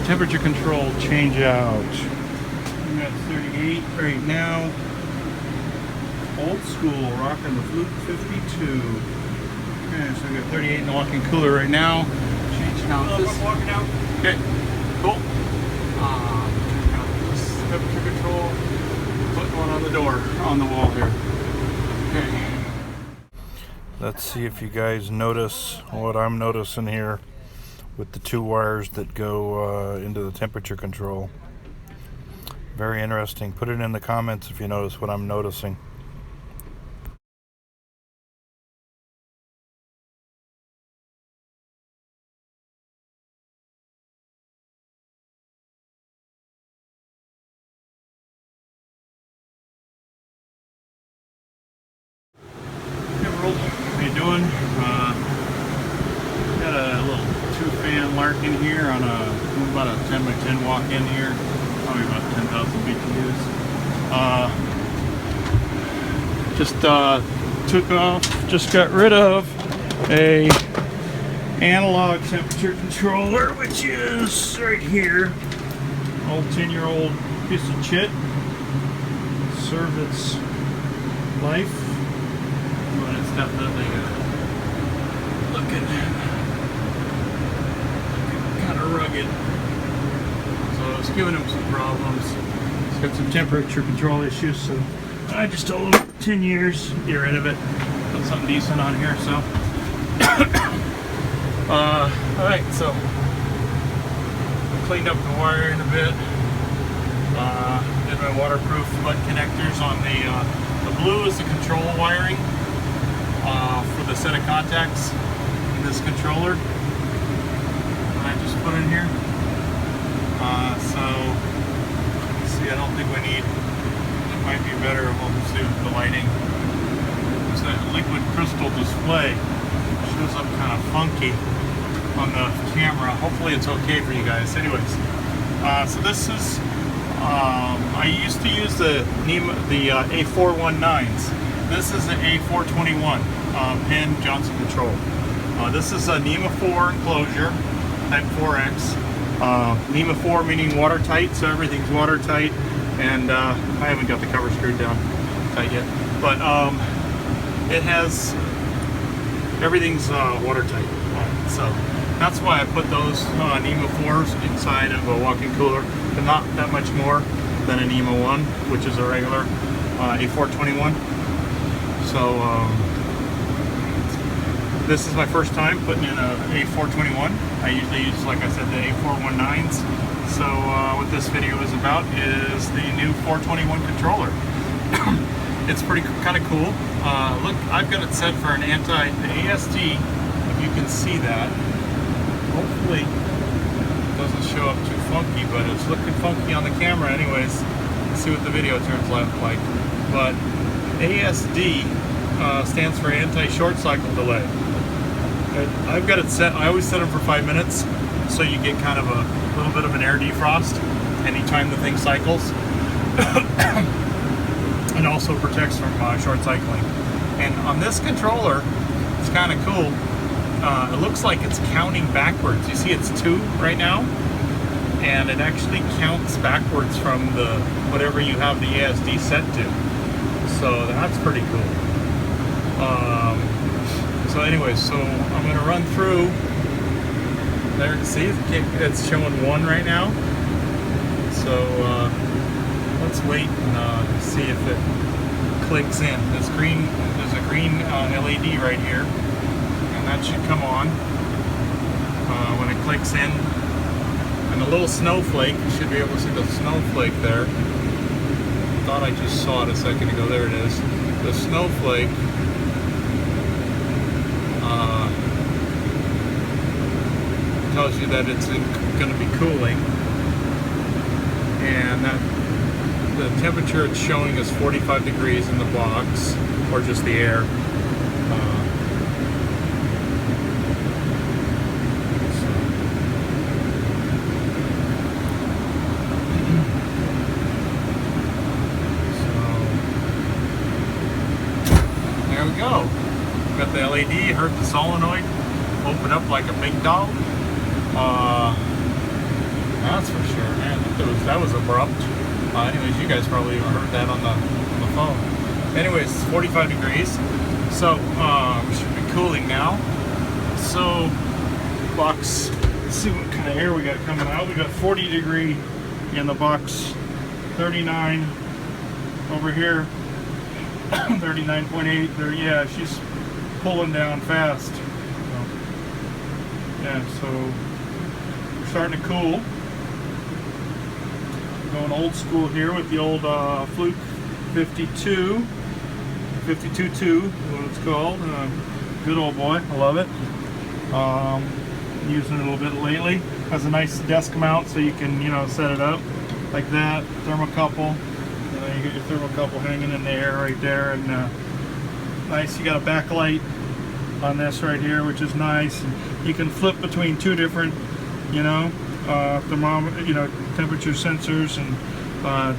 temperature control change out. We got 38 right now. Old school, rocking the Hvac 52. Okay, so we got 38 in the walk-in cooler right now. Changing out this. Walking out. Okay, cool. This is temperature control. Putting one on the door, on the wall here. Okay. Let's see if you guys notice what I'm noticing here with the two wires that go into the temperature control. Very interesting. Put it in the comments if you notice what I'm noticing. How you doing? Got a little 2-fan Lark in here on about a 10 by 10 walk-in here, probably about 10,000 BTUs. Just got rid of a analog temperature controller, which is right here. Old 10-year-old piece of chit. Served its life. But it's definitely looking kind of rugged. So it's giving him some problems. It's got some temperature control issues, so I just told him 10 years, get rid of it. Put something decent on here, so. Alright, so cleaned up the wiring a bit. Did my waterproof butt connectors on the blue is the control wiring. For the set of contacts in this controller that I just put in here. So see, I don't think we need, it might be better, we'll see with the lighting. It's that liquid crystal display. Shows up kind of funky on the camera. Hopefully it's okay for you guys. Anyways, so this is I used to use the A419s. This is an A421 pin Johnson control. This is a NEMA 4 enclosure, type 4X. NEMA 4 meaning watertight, so everything's watertight. And I haven't got the cover screwed down tight yet, but it has everything's watertight. So that's why I put those NEMA 4s inside of a walk-in cooler, but not that much more than a NEMA 1, which is a regular A421. So this is my first time putting in a A421. I usually use, like I said, the A419s. So what this video is about is the new 421 controller. It's pretty kind of cool. Look, I've got it set for an the ASD, if you can see that. Hopefully it doesn't show up too funky, but it's looking funky on the camera anyways. Let's see what the video turns out like. But ASD stands for anti-short cycle delay. I've got it set, I always set them for 5 minutes, so you get kind of a little bit of an air defrost anytime the thing cycles. And also protects from short cycling. And on this controller, it's kind of cool. It looks like it's counting backwards. You see it's 2 right now, and it actually counts backwards from the whatever you have the ASD set to. So that's pretty cool. So anyways, so I'm going to run through there. See, it's showing 1 right now. So let's wait and see if it clicks in. There's a green LED right here, and that should come on when it clicks in. And a little snowflake, you should be able to see the snowflake there. Thought I just saw it a second ago. There it is. The snowflake tells you that it's going to be cooling, and that the temperature it's showing is 45 degrees in the box, or just the air. There we go. Got the LED, heard the solenoid open up like a big dog. That's for sure, man. That was abrupt. Anyways, you guys probably heard that on the phone. Anyways, it's 45 degrees, so we should be cooling now. So, box. Let's see what kind of air we got coming out. We got 40 degree in the box, 39 over here, 39.8. There, yeah, she's pulling down fast. So, yeah, so we're starting to cool. Going old school here with the old Hvac 52, 52.2 is what it's called. Good old boy, I love it. Using it a little bit lately. Has a nice desk mount, so you can, you know, set it up like that. Thermocouple. You get your thermocouple hanging in the air right there, and nice. You got a backlight on this right here, which is nice. And you can flip between two different, you know, thermometer, you know, temperature sensors, and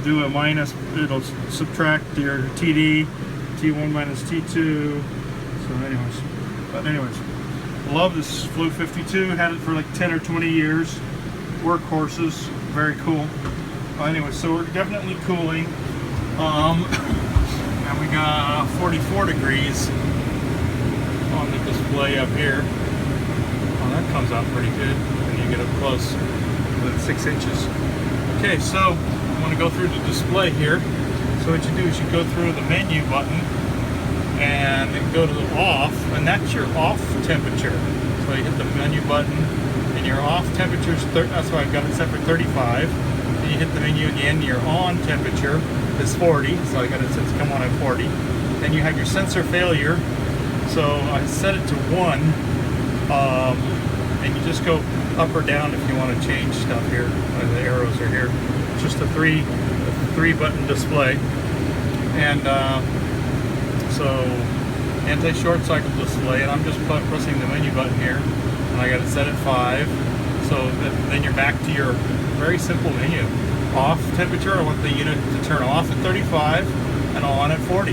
do a minus. It'll subtract your TD, T1 minus T2. So, anyways, love this Hvac 52. Had it for like 10 or 20 years. Workhorses, very cool. Anyway, so we're definitely cooling. And we got 44 degrees on the display up here. Oh, that comes out pretty good when you get up close. About 6 inches. Okay, so I want to go through the display here. So what you do is you go through the menu button and then go to the off, and that's your off temperature. So you hit the menu button, and your off temperature is that's why I've got it set for 35. Then you hit the menu again. Your on temperature is 40, so I got it set to come on at 40. Then you have your sensor failure. So I set it to 1, and you just go up or down if you want to change stuff here. The arrows are here. It's just a three button display, and so anti-short cycle display, and I'm just pressing the menu button here, and I got it set at 5. So then you're back to your very simple menu. Off temperature, I want the unit to turn off at 35 and on at 40.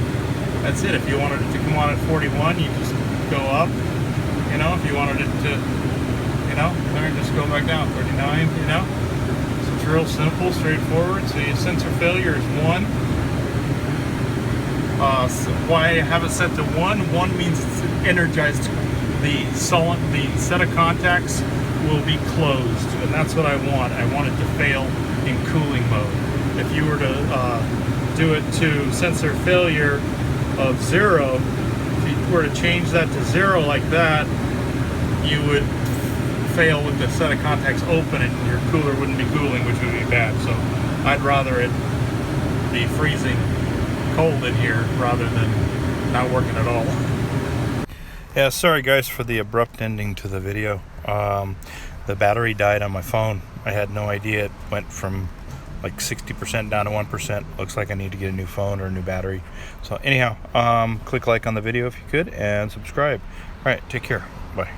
That's it. If you wanted it to come on at 41, you just go up. You know, if you wanted it to, you know, then just go back down. 39, you know. So it's real simple, straightforward. So your sensor failure is 1. So why I have it set to 1? 1 means it's energized. The set of contacts will be closed, and that's what I want. I want it to fail in cooling mode. If you were to do it to sensor failure of 0, if you were to change that to 0 like that, you would fail with the set of contacts open, and your cooler wouldn't be cooling, which would be bad. So I'd rather it be freezing cold in here rather than not working at all. Yeah, sorry guys for the abrupt ending to the video. The battery died on my phone. I had no idea it went from like 60% down to 1%. Looks like I need to get a new phone or a new battery. So anyhow, click like on the video if you could, and subscribe. All right, take care. Bye.